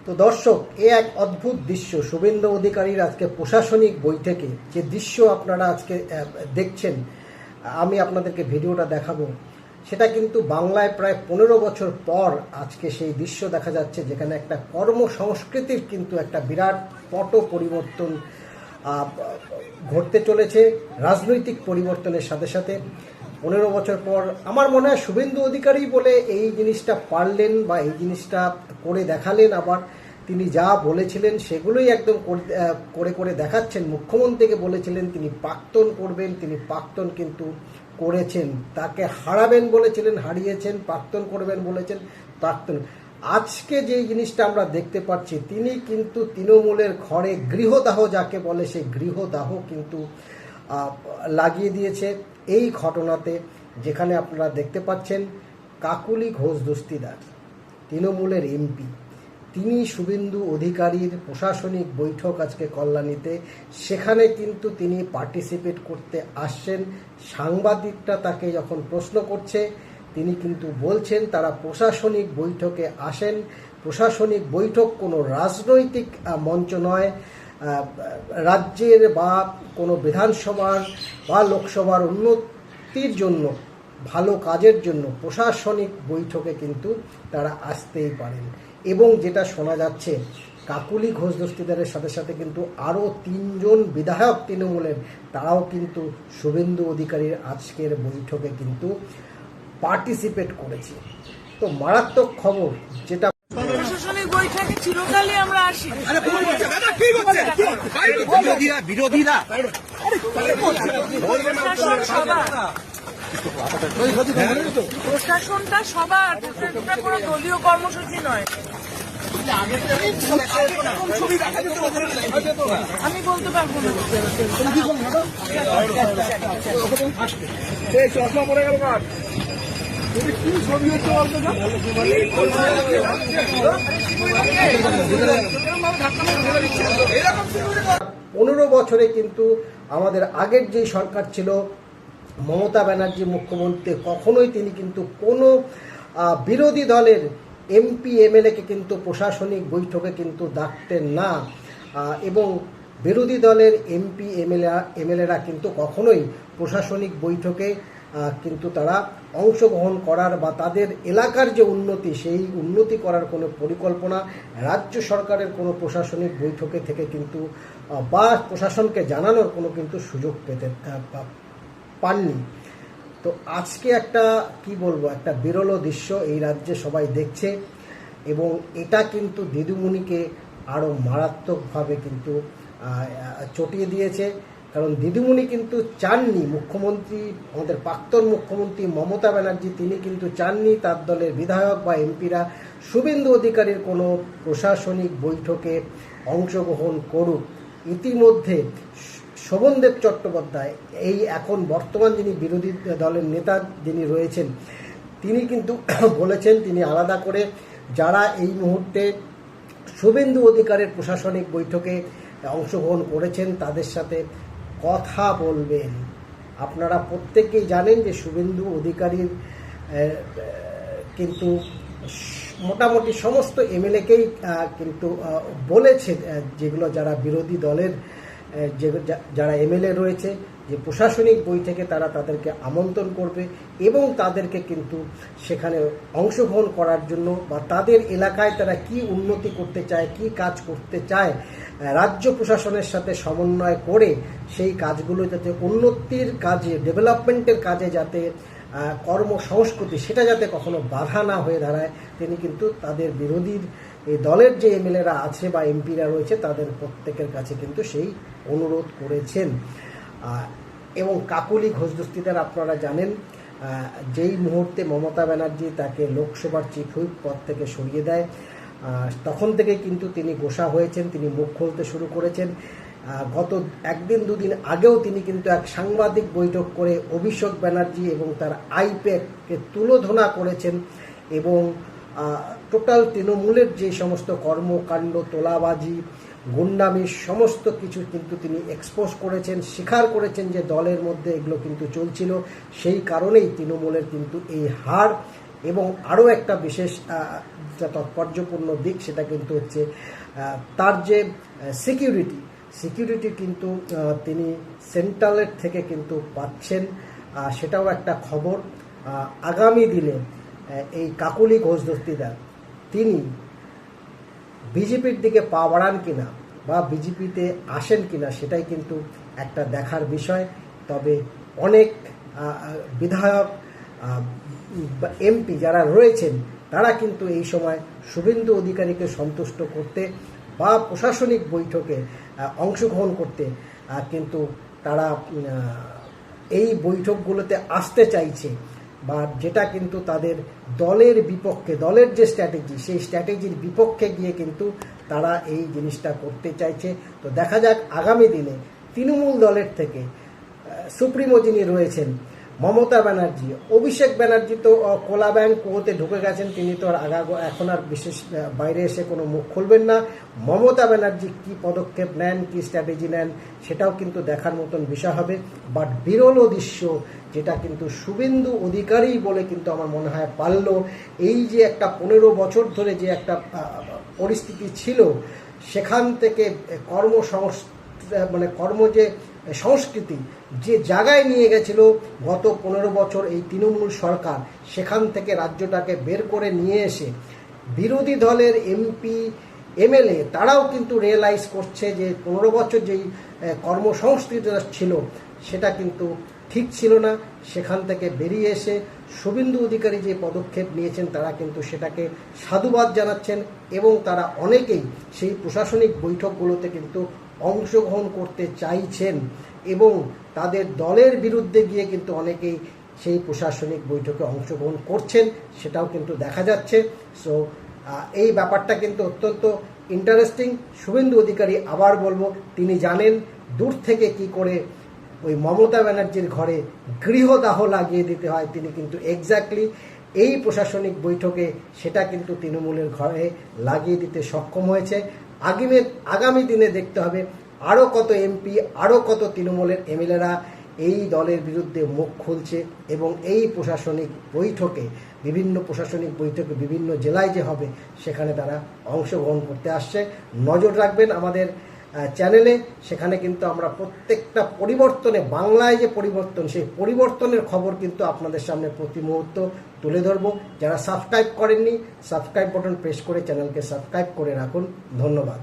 তো দর্শক, এক অদ্ভুত দৃশ্য শুভেন্দু অধিকারীর আজকে প্রশাসনিক বৈঠকে যে দৃশ্য আপনারা আজকে দেখছেন, আমি আপনাদেরকে ভিডিওটা দেখাবো। সেটা কিন্তু বাংলায় প্রায় 15 বছর পর আজকে সেই দৃশ্য দেখা যাচ্ছে, যেখানে একটা কর্মসংস্কৃতির কিন্তু একটা বিরাট পট পরিবর্তন ঘটতে চলেছে। রাজনৈতিক পরিবর্তনের সাথে সাথে 15 বছর পর আমার মনে হয় শুভেন্দু অধিকারী বলে এই জিনিসটা পারলেন বা এই জিনিসটা করে দেখালেন। আবার তিনি যা বলেছিলেন সেগুলোই একদম করে করে দেখাচ্ছেন। মুখ্যমন্ত্রীকে বলেছিলেন তিনি প্রাক্তন করবেন, তিনি প্রাক্তন কিন্তু করেছেন। তাকে হারাবেন বলেছিলেন, হারিয়েছেন। প্রাক্তন করবেন বলেছেন, প্রাক্তন। আজকে যে জিনিসটা আমরা দেখতে পাচ্ছি, তিনি কিন্তু তৃণমূলের ঘরে গৃহদাহ যাকে বলে সেই গৃহদাহ কিন্তু লাগিয়ে দিয়েছে এই ঘটনাতে। যেখানে আপনারা দেখতে পাচ্ছেন কাকুলি ঘোষ দস্তিদার, তৃণমূলের এমপি, তিনি শুভেন্দু অধিকারীর প্রশাসনিক বৈঠক আজকে কল্যাণীতে, সেখানে কিন্তু তিনি পার্টিসিপেট করতে আসছেন। সাংবাদিকরা তাকে যখন প্রশ্ন করছে, তিনি কিন্তু বলছেন তারা প্রশাসনিক বৈঠকে আসেন। প্রশাসনিক বৈঠক কোনো রাজনৈতিক মঞ্চ নয়, রাজ্যের বা কোনো বিধানসভার বা লোকসভার উন্নতির জন্য, ভালো কাজের জন্য প্রশাসনিক বৈঠকে কিন্তু তারা আসতেই পারেন। এবং যেটা শোনা যাচ্ছে, কাকুলি ঘোষ দস্তিদারের সাথে সাথে কিন্তু আরও 3 জন বিধায়ক তৃণমূলের, তারাও কিন্তু শুভেন্দু অধিকারীর আজকের বৈঠকে কিন্তু পার্টিসিপেট করেছে। তো মারাত্মক খবর, যেটা প্রশাসনিক বৈঠকে চিরকালই আমরা আসি। বিরোধীরা প্রশাসনটা সবার, কোনো দলীয় কর্মসূচি নয়। আমি বলতে পারবো না। চশমা পড়ে গেল কার? কি ছবি হচ্ছে বলতো না? 15 বছরে কিন্তু আমাদের আগের যে সরকার ছিল, মমতা ব্যানার্জি মুখ্যমন্ত্রী, কখনোই তিনি কিন্তু কোনো বিরোধী দলের এমপি এমএলএকে কিন্তু প্রশাসনিক বৈঠকে কিন্তু ডাকতেন না। এবং বিরোধী দলের এমপি এমএলএরা কিন্তু কখনোই প্রশাসনিক বৈঠকে কিন্তু তারা অংশগ্রহণ করার বা তাদের এলাকার যে উন্নতি, সেই উন্নতি করার কোনো পরিকল্পনা রাজ্য সরকারের কোনো প্রশাসনিক বৈঠকে থেকে কিন্তু বা প্রশাসনকে জানানোর কোনো কিন্তু সুযোগ পাননি। তো আজকে একটা কি বলবো, একটা বিরল দৃশ্য এই রাজ্যে সবাই দেখছে। এবং এটা কিন্তু দিদিমণিকে আরও মারাত্মকভাবে কিন্তু চটিয়ে দিয়েছে। কারণ দিদিমণি কিন্তু চাননি, মুখ্যমন্ত্রী, আমাদের প্রাক্তন মুখ্যমন্ত্রী মমতা ব্যানার্জি, তিনি কিন্তু চাননি তার দলের বিধায়ক বা এমপিরা শুভেন্দু অধিকারীর কোনো প্রশাসনিক বৈঠকে অংশগ্রহণ করুক। ইতিমধ্যে শোভনদেব চট্টোপাধ্যায়, এই এখন বর্তমান যিনি বিরোধী দলের নেতা যিনি রয়েছেন, তিনি কিন্তু বলেছেন তিনি আলাদা করে যারা এই মুহূর্তে শুভেন্দু অধিকারের প্রশাসনিক বৈঠকে অংশগ্রহণ করেছেন তাদের সাথে কথা বলবেন। আপনারা প্রত্যেকেই জানেন যে শুভেন্দু অধিকারীর কিন্তু মোটামুটি সমস্ত এমএলএকেই কিন্তু বলেছে, যেগুলো যারা বিরোধী দলের যারা এমএলএ রয়েছে, যে প্রশাসনিক বৈঠকে তারা তাদেরকে আমন্ত্রণ করবে এবং তাদেরকে কিন্তু সেখানে অংশগ্রহণ করার জন্য বা তাদের এলাকায় তারা কি উন্নতি করতে চায়, কি কাজ করতে চায়, রাজ্য প্রশাসনের সাথে সমন্বয় করে সেই কাজগুলো যাতে উন্নতির কাজে, ডেভেলপমেন্টের কাজে যাতে কর্মসংস্কৃতি, সেটা যাতে কখনো বাধা না হয়ে দাঁড়ায়, তিনি কিন্তু তাদের বিরোধীর এই দলের যে এমএলএরা আছে বা এমপিরা রয়েছে তাদের প্রত্যেকের কাছে কিন্তু সেই অনুরোধ করেছেন। এবং কাকুলি ঘোষ দস্তিদার, আপনারা জানেন, যেই মুহূর্তে মমতা ব্যানার্জি তাকে লোকসভার চিফ হুইপ পদ থেকে সরিয়ে দেয়, তখন থেকে কিন্তু তিনি গোসা হয়েছেন, তিনি মুখ খুলতে শুরু করেছেন। গত 1-2 দিন আগেও তিনি কিন্তু এক সাংবাদিক বৈঠক করে অভিষেক ব্যানার্জি এবং তার আইপ্যাককে তুলোধনা করেছেন এবং টোটাল তৃণমূলের যে সমস্ত কর্মকাণ্ড, তোলাবাজি, গুন্ডামি, সমস্ত কিছু কিন্তু তিনি এক্সপোজ করেছেন, স্বীকার করেছেন যে দলের মধ্যে এগুলো কিন্তু চলছিল। সেই কারণেই তৃণমূলের কিন্তু এই হার এবং আরও একটা বিশেষ যা তাৎপর্যপূর্ণ দিক সেটা কিন্তু হচ্ছে তার যে সিকিউরিটি কিন্তু তিনি সেন্ট্রালের থেকে কিন্তু পাচ্ছেন, সেটাও একটা খবর। আগামী দিনে এই কাকলি ঘোষ দস্তিদার তিনি বিজেপির দিকে পা বাড়ান কিনা বা বিজেপিতে আসেন কিনা সেটাই কিন্তু একটা দেখার বিষয়। তবে অনেক বিধায়ক এমপি যারা রয়েছেন তারা কিন্তু এই সময় শুভেন্দু অধিকারীকে সন্তুষ্ট করতে বা প্রশাসনিক বৈঠকে অংশগ্রহণ করতে কিন্তু তারা এই বৈঠকগুলোতে আসতে চাইছে, বা যেটা কিন্তু তাদের দলের বিপক্ষে, দলের যে স্ট্র্যাটেজি সেই স্ট্র্যাটেজির বিপক্ষে গিয়ে কিন্তু তারা এই জিনিসটা করতে চাইছে। তো দেখা যাক আগামী দিনে তৃণমূল দলের থেকে সুপ্রিমো যিনি রয়েছেন মমতা ব্যানার্জি, অভিষেক ব্যানার্জি তো কোলা ব্যাংক কুয়োতে ঢুকে গেছেন, তিনি তো আর এখন আর বিশেষ বাইরে এসে কোনো মুখ খুলবেন না। মমতা ব্যানার্জি কি পদক্ষেপ নেন, কি স্ট্র্যাটেজি নেন সেটাও কিন্তু দেখার মতন বিষয় হবে। বাট বিরল দৃশ্য যেটা কিন্তু শুভেন্দু অধিকারী বলে কিন্তু আমার মনে হয় পারল, এই যে একটা 15 বছর ধরে যে একটা পরিস্থিতি ছিল সেখান থেকে কর্ম যে সংস্কৃতি যে জায়গায় নিয়ে গেছিল গত 15 বছর এই তৃণমূল সরকার, সেখান থেকে রাজ্যটাকে বের করে নিয়ে এসে বিরোধী দলের এমপি এমএলএ তারাও কিন্তু রিয়েলাইজ করছে যে 15 বছর যেই কর্মসংস্কৃতিটা ছিল সেটা কিন্তু ঠিক ছিল না। সেখান থেকে বেরিয়ে এসে শুভেন্দু অধিকারী যে পদক্ষেপ নিয়েছেন তারা কিন্তু সেটাকে সাধুবাদ জানাচ্ছেন এবং তারা অনেকেই সেই প্রশাসনিক বৈঠকগুলোতে কিন্তু অংশগ্রহণ করতে চাইছেন এবং তাদের দলের বিরুদ্ধে গিয়ে কিন্তু অনেকেই সেই প্রশাসনিক বৈঠকে অংশগ্রহণ করছেন, সেটাও কিন্তু দেখা যাচ্ছে। সো এই ব্যাপারটা কিন্তু অত্যন্ত ইন্টারেস্টিং। শুভেন্দু অধিকারী আবার বলবো তিনি জানেন দূর থেকে কি করে ওই মমতা ব্যানার্জির ঘরে গৃহদাহ লাগিয়ে দিতে হয়, তিনি কিন্তু এক্স্যাক্টলি এই প্রশাসনিক বৈঠকে সেটা কিন্তু তৃণমূলের ঘরে লাগিয়ে দিতে সক্ষম হয়েছে। আগামী দিনে দেখতে হবে আরও কত এমপি, আরও কত তৃণমূলের এমএলএরা এই দলের বিরুদ্ধে মুখ খুলছে এবং এই প্রশাসনিক বৈঠকে বিভিন্ন জেলায় যে হবে সেখানে তারা অংশগ্রহণ করতে আসছে। নজর রাখবেন আমাদের চ্যানেলে, সেখানে কিন্তু আমরা প্রত্যেকটা পরিবর্তনে, বাংলায় যে পরিবর্তন সেই পরিবর্তনের খবর কিন্তু আপনাদের সামনে প্রতি মুহূর্ত তুলে ধরব। যারা সাবস্ক্রাইব করেননি সাবস্ক্রাইব বাটন প্রেস করে চ্যানেলকে সাবস্ক্রাইব করে রাখুন। ধন্যবাদ।